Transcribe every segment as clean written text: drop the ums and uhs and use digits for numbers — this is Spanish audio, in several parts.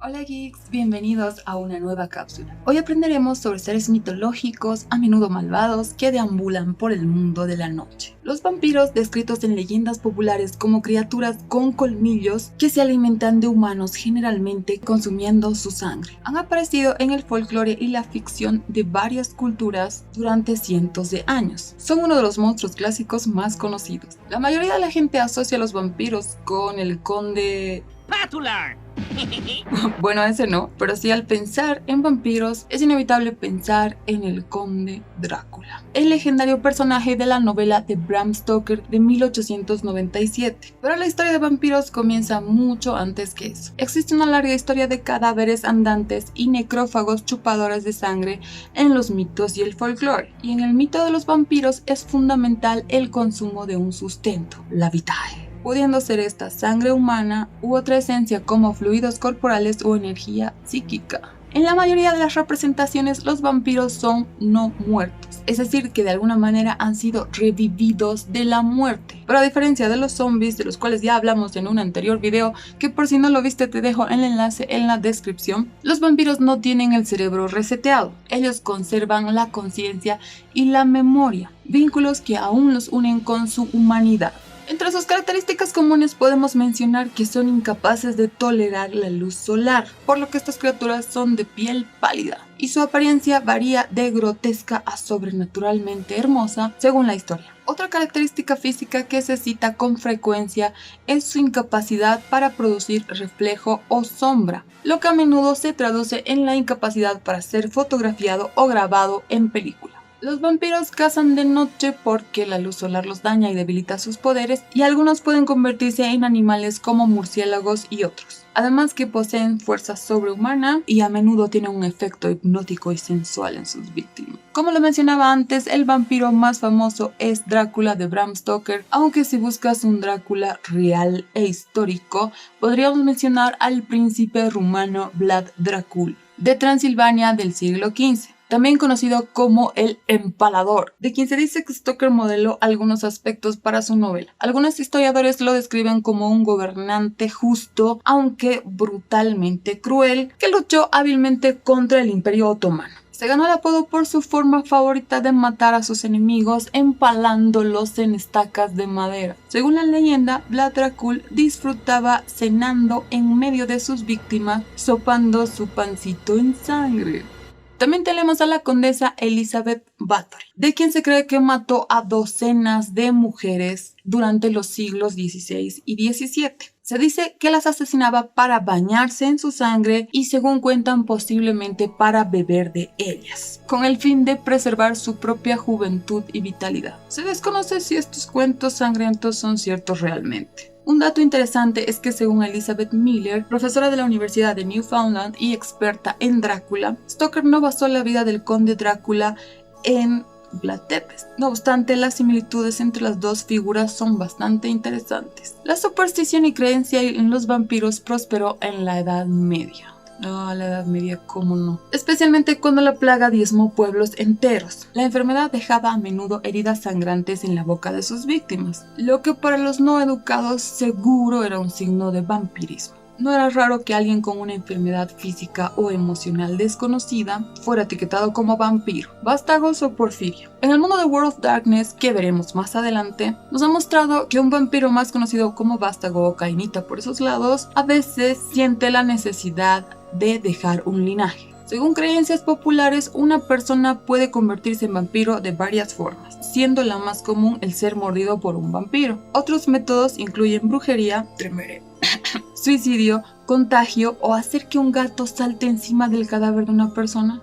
Hola geeks, bienvenidos a una nueva cápsula. Hoy aprenderemos sobre seres mitológicos, a menudo malvados, que deambulan por el mundo de la noche. Los vampiros, descritos en leyendas populares como criaturas con colmillos que se alimentan de humanos, generalmente consumiendo su sangre, han aparecido en el folclore y la ficción de varias culturas durante cientos de años. Son uno de los monstruos clásicos más conocidos. La mayoría de la gente asocia a los vampiros con el conde Pátula. Bueno, ese no, pero sí, al pensar en vampiros es inevitable pensar en el conde Drácula, el legendario personaje de la novela de Bram Stoker de 1897. Pero la historia de vampiros comienza mucho antes que eso. Existe una larga historia de cadáveres andantes y necrófagos chupadores de sangre en los mitos y el folclore. Y en el mito de los vampiros es fundamental el consumo de un sustento, la vitae, pudiendo ser esta sangre humana u otra esencia como fluidos corporales o energía psíquica. En la mayoría de las representaciones los vampiros son no muertos, es decir, que de alguna manera han sido revividos de la muerte. Pero a diferencia de los zombies, de los cuales ya hablamos en un anterior video, que por si no lo viste te dejo el enlace en la descripción, los vampiros no tienen el cerebro reseteado. Ellos conservan la conciencia y la memoria, vínculos que aún los unen con su humanidad. Entre sus características comunes podemos mencionar que son incapaces de tolerar la luz solar, por lo que estas criaturas son de piel pálida, y su apariencia varía de grotesca a sobrenaturalmente hermosa según la historia. Otra característica física que se cita con frecuencia es su incapacidad para producir reflejo o sombra, lo que a menudo se traduce en la incapacidad para ser fotografiado o grabado en película. Los vampiros cazan de noche porque la luz solar los daña y debilita sus poderes, y algunos pueden convertirse en animales como murciélagos y otros. Además que poseen fuerza sobrehumana y a menudo tienen un efecto hipnótico y sensual en sus víctimas. Como lo mencionaba antes, el vampiro más famoso es Drácula de Bram Stoker, aunque si buscas un Drácula real e histórico, podríamos mencionar al príncipe rumano Vlad Dracul, de Transilvania del siglo XV. También conocido como el Empalador, de quien se dice que Stoker modeló algunos aspectos para su novela. Algunos historiadores lo describen como un gobernante justo, aunque brutalmente cruel, que luchó hábilmente contra el Imperio Otomano. Se ganó el apodo por su forma favorita de matar a sus enemigos empalándolos en estacas de madera. Según la leyenda, Vlad Dracul disfrutaba cenando en medio de sus víctimas, sopando su pancito en sangre. También tenemos a la condesa Elizabeth Bathory, de quien se cree que mató a docenas de mujeres durante los siglos XVI y XVII. Se dice que las asesinaba para bañarse en su sangre y, según cuentan, posiblemente para beber de ellas, con el fin de preservar su propia juventud y vitalidad. Se desconoce si estos cuentos sangrientos son ciertos realmente. Un dato interesante es que según Elizabeth Miller, profesora de la Universidad de Newfoundland y experta en Drácula, Stoker no basó la vida del conde Drácula en Vlad Tepes. No obstante, las similitudes entre las dos figuras son bastante interesantes. La superstición y creencia en los vampiros prosperó en la Edad Media. La Edad Media, cómo no. Especialmente cuando la plaga diezmó pueblos enteros. La enfermedad dejaba a menudo heridas sangrantes en la boca de sus víctimas, lo que para los no educados seguro era un signo de vampirismo. No era raro que alguien con una enfermedad física o emocional desconocida fuera etiquetado como vampiro, vástagos o porfirio. En el mundo de World of Darkness, que veremos más adelante, nos ha mostrado que un vampiro más conocido como vástago o cainita por esos lados, a veces siente la necesidad de dejar un linaje. Según creencias populares, una persona puede convertirse en vampiro de varias formas, siendo la más común el ser mordido por un vampiro. Otros métodos incluyen brujería, suicidio, contagio o hacer que un gato salte encima del cadáver de una persona.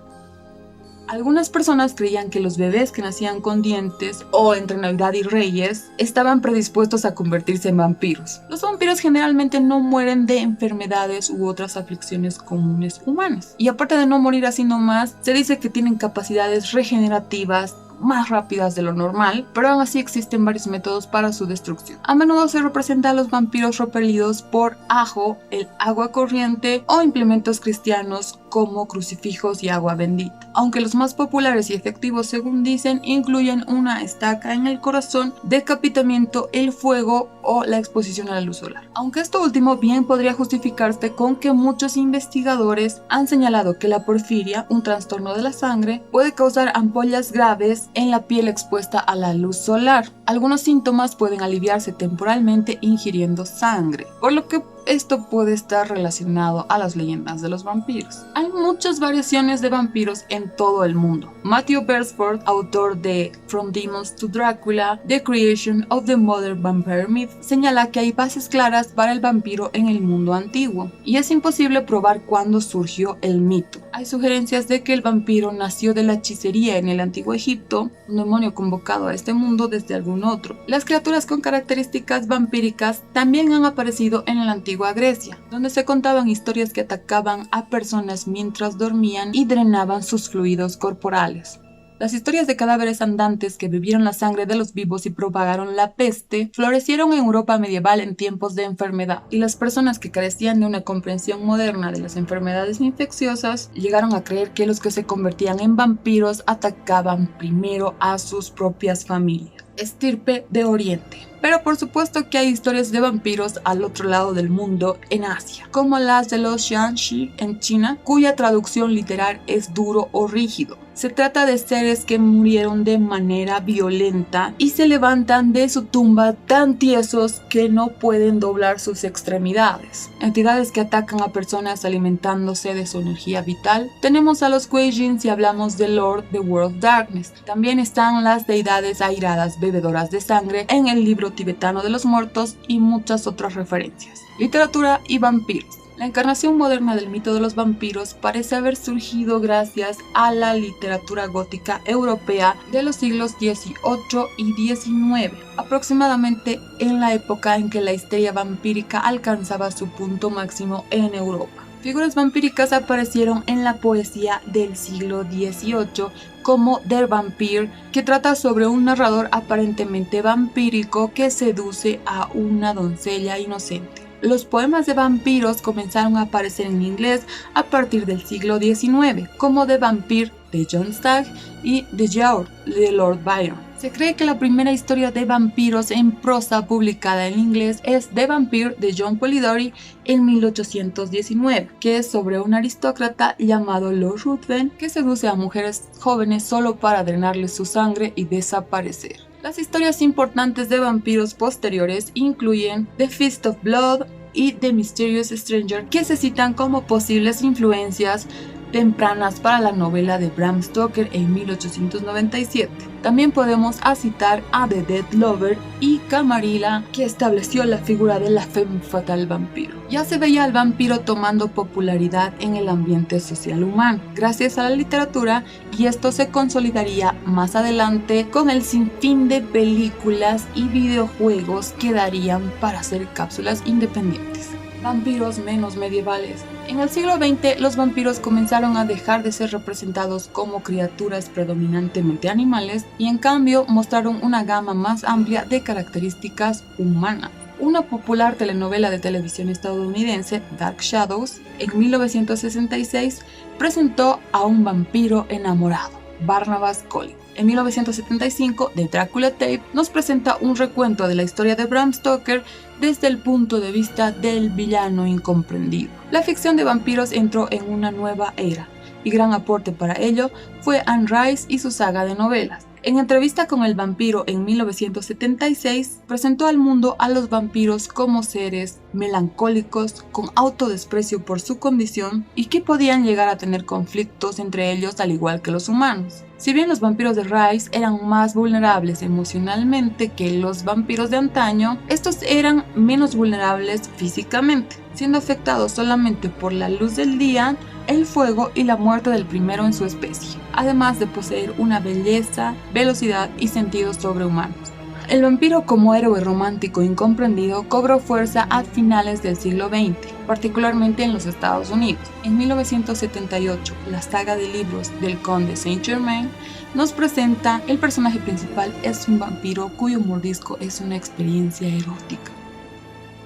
Algunas personas creían que los bebés que nacían con dientes o entre Navidad y Reyes estaban predispuestos a convertirse en vampiros. Los vampiros generalmente no mueren de enfermedades u otras aflicciones comunes humanas. Y aparte de no morir así nomás, se dice que tienen capacidades regenerativas más rápidas de lo normal, pero aún así existen varios métodos para su destrucción. A menudo se representa a los vampiros repelidos por ajo, el agua corriente o implementos cristianos como crucifijos y agua bendita, aunque los más populares y efectivos, según dicen, incluyen una estaca en el corazón, decapitamiento, el fuego o la exposición a la luz solar. Aunque esto último bien podría justificarse con que muchos investigadores han señalado que la porfiria, un trastorno de la sangre, puede causar ampollas graves en la piel expuesta a la luz solar. Algunos síntomas pueden aliviarse temporalmente ingiriendo sangre, por lo que esto puede estar relacionado a las leyendas de los vampiros. Hay muchas variaciones de vampiros en todo el mundo. Matthew Beresford, autor de From Demons to Dracula, The Creation of the Modern Vampire Myth, señala que hay bases claras para el vampiro en el mundo antiguo, y es imposible probar cuándo surgió el mito. Hay sugerencias de que el vampiro nació de la hechicería en el antiguo Egipto, un demonio convocado a este mundo desde algún otro. Las criaturas con características vampíricas también han aparecido en la antigua Grecia, donde se contaban historias que atacaban a personas mientras dormían y drenaban sus fluidos corporales. Las historias de cadáveres andantes que bebieron la sangre de los vivos y propagaron la peste florecieron en Europa medieval en tiempos de enfermedad, y las personas que carecían de una comprensión moderna de las enfermedades infecciosas llegaron a creer que los que se convertían en vampiros atacaban primero a sus propias familias. Estirpe de Oriente. Pero por supuesto que hay historias de vampiros al otro lado del mundo, en Asia, como las de los Xianxi en China, cuya traducción literal es duro o rígido. Se trata de seres que murieron de manera violenta y se levantan de su tumba tan tiesos que no pueden doblar sus extremidades. Entidades que atacan a personas alimentándose de su energía vital. Tenemos a los Kuei-jin si hablamos de Lord the World Darkness. También están las deidades airadas bebedoras de sangre en el libro tibetano de los muertos y muchas otras referencias. Literatura y vampiros. La encarnación moderna del mito de los vampiros parece haber surgido gracias a la literatura gótica europea de los siglos XVIII y XIX, aproximadamente en la época en que la histeria vampírica alcanzaba su punto máximo en Europa. Figuras vampíricas aparecieron en la poesía del siglo XVIII, como Der Vampir, que trata sobre un narrador aparentemente vampírico que seduce a una doncella inocente. Los poemas de vampiros comenzaron a aparecer en inglés a partir del siglo XIX, como The Vampire de John Stagg y The Yaur de Lord Byron. Se cree que la primera historia de vampiros en prosa publicada en inglés es The Vampire de John Polidori en 1819, que es sobre un aristócrata llamado Lord Ruthven que seduce a mujeres jóvenes solo para drenarles su sangre y desaparecer. Las historias importantes de vampiros posteriores incluyen The Feast of Blood y The Mysterious Stranger, que se citan como posibles influencias tempranas para la novela de Bram Stoker en 1897. También podemos citar a The Dead Lover y Camarilla, que estableció la figura de la femme fatale vampiro. Ya se veía al vampiro tomando popularidad en el ambiente social humano, gracias a la literatura, y esto se consolidaría más adelante con el sinfín de películas y videojuegos que darían para hacer cápsulas independientes. Vampiros menos medievales. En el siglo XX, los vampiros comenzaron a dejar de ser representados como criaturas predominantemente animales y en cambio mostraron una gama más amplia de características humanas. Una popular telenovela de televisión estadounidense, Dark Shadows, en 1966, presentó a un vampiro enamorado, Barnabas Collins. En 1975, The Dracula Tape nos presenta un recuento de la historia de Bram Stoker desde el punto de vista del villano incomprendido. La ficción de vampiros entró en una nueva era, y gran aporte para ello fue Anne Rice y su saga de novelas. En entrevista con El Vampiro en 1976, presentó al mundo a los vampiros como seres melancólicos, con autodesprecio por su condición y que podían llegar a tener conflictos entre ellos al igual que los humanos. Si bien los vampiros de Rice eran más vulnerables emocionalmente que los vampiros de antaño, estos eran menos vulnerables físicamente, siendo afectados solamente por la luz del día, el fuego y la muerte del primero en su especie, además de poseer una belleza, velocidad y sentidos sobrehumanos. El vampiro como héroe romántico incomprendido cobró fuerza a finales del siglo XX, particularmente en los Estados Unidos. En 1978, la saga de libros del Conde Saint-Germain nos presenta el personaje principal es un vampiro cuyo mordisco es una experiencia erótica.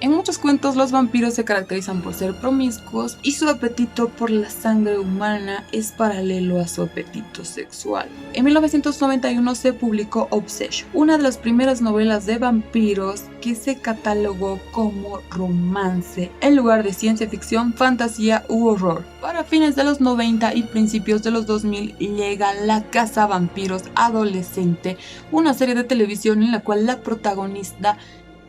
En muchos cuentos los vampiros se caracterizan por ser promiscuos y su apetito por la sangre humana es paralelo a su apetito sexual. En 1991 se publicó Obsession, una de las primeras novelas de vampiros que se catalogó como romance en lugar de ciencia ficción, fantasía u horror. Para fines de los 90 y principios de los 2000 llega La Casa Vampiros Adolescente, una serie de televisión en la cual la protagonista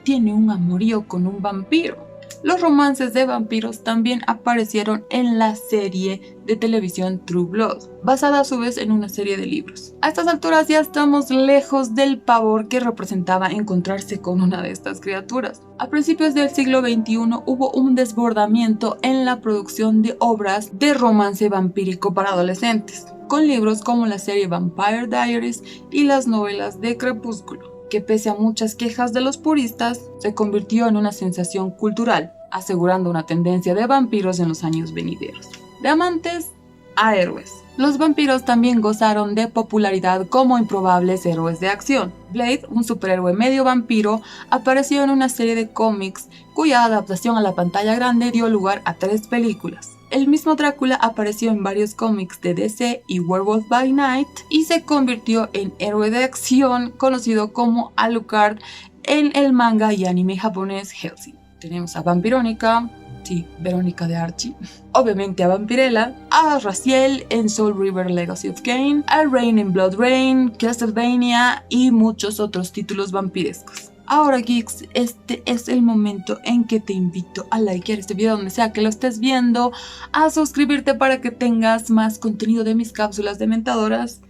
tiene un amorío con un vampiro. Los romances de vampiros también aparecieron en la serie de televisión True Blood, basada a su vez en una serie de libros. A estas alturas ya estamos lejos del pavor que representaba encontrarse con una de estas criaturas. A principios del siglo XXI hubo un desbordamiento en la producción de obras de romance vampírico para adolescentes, con libros como la serie Vampire Diaries y las novelas de Crepúsculo, que pese a muchas quejas de los puristas, se convirtió en una sensación cultural, asegurando una tendencia de vampiros en los años venideros. De amantes a héroes. Los vampiros también gozaron de popularidad como improbables héroes de acción. Blade, un superhéroe medio vampiro, apareció en una serie de cómics cuya adaptación a la pantalla grande dio lugar a 3 películas. El mismo Drácula apareció en varios cómics de DC y Werewolf by Night y se convirtió en héroe de acción conocido como Alucard en el manga y anime japonés Hellsing. Tenemos a Vampirónica, sí, Verónica de Archie, obviamente a Vampirella, a Raziel en Soul River Legacy of Kain, a Rain en Blood Rain, Castlevania y muchos otros títulos vampirescos. Ahora, geeks, este es el momento en que te invito a likear este video donde sea que lo estés viendo, a suscribirte para que tengas más contenido de mis cápsulas dementadoras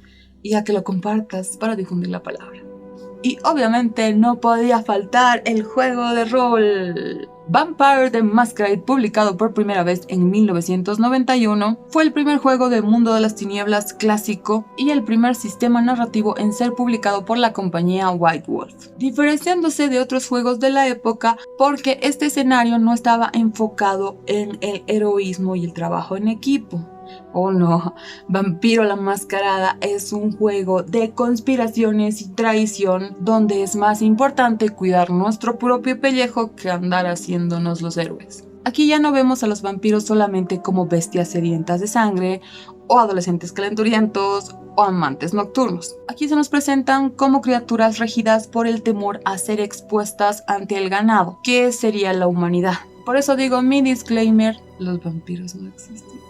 y a que lo compartas para difundir la palabra. Y obviamente no podía faltar el juego de rol. Vampire the Masquerade, publicado por primera vez en 1991, fue el primer juego de Mundo de las Tinieblas clásico y el primer sistema narrativo en ser publicado por la compañía White Wolf, diferenciándose de otros juegos de la época porque este escenario no estaba enfocado en el heroísmo y el trabajo en equipo. Oh no, Vampiro la Mascarada es un juego de conspiraciones y traición donde es más importante cuidar nuestro propio pellejo que andar haciéndonos los héroes. Aquí ya no vemos a los vampiros solamente como bestias sedientas de sangre o adolescentes calenturientos o amantes nocturnos. Aquí se nos presentan como criaturas regidas por el temor a ser expuestas ante el ganado, que sería la humanidad. Por eso digo mi disclaimer, los vampiros no existen.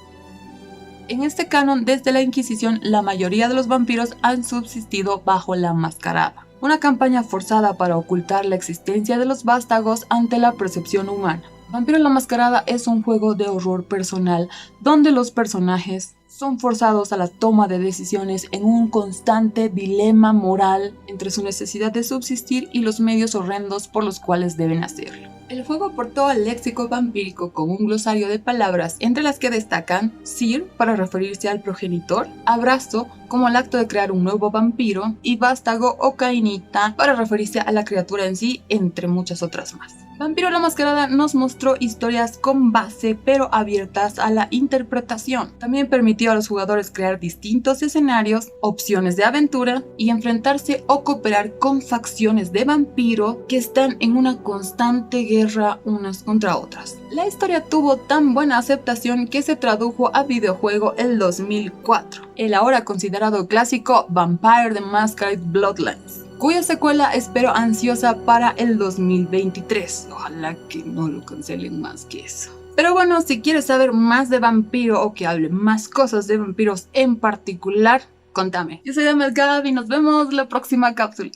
En este canon, desde la Inquisición, la mayoría de los vampiros han subsistido bajo la mascarada, una campaña forzada para ocultar la existencia de los vástagos ante la percepción humana. Vampiro la Mascarada es un juego de horror personal donde los personajes son forzados a la toma de decisiones en un constante dilema moral entre su necesidad de subsistir y los medios horrendos por los cuales deben hacerlo. El juego aportó al léxico vampírico con un glosario de palabras entre las que destacan Sir para referirse al progenitor, abrazo como el acto de crear un nuevo vampiro y vástago o cainita para referirse a la criatura en sí, entre muchas otras más. Vampiro la Mascarada nos mostró historias con base pero abiertas a la interpretación. También permitió a los jugadores crear distintos escenarios, opciones de aventura y enfrentarse o cooperar con facciones de vampiro que están en una constante guerra unas contra otras. La historia tuvo tan buena aceptación que se tradujo a videojuego el 2004, el ahora considerado clásico Vampire the Masquerade Bloodlines, cuya secuela espero ansiosa para el 2023. Ojalá que no lo cancelen más que eso. Pero bueno, si quieres saber más de vampiro o que hable más cosas de vampiros en particular, contame. Yo soy Amelgab y nos vemos la próxima cápsula.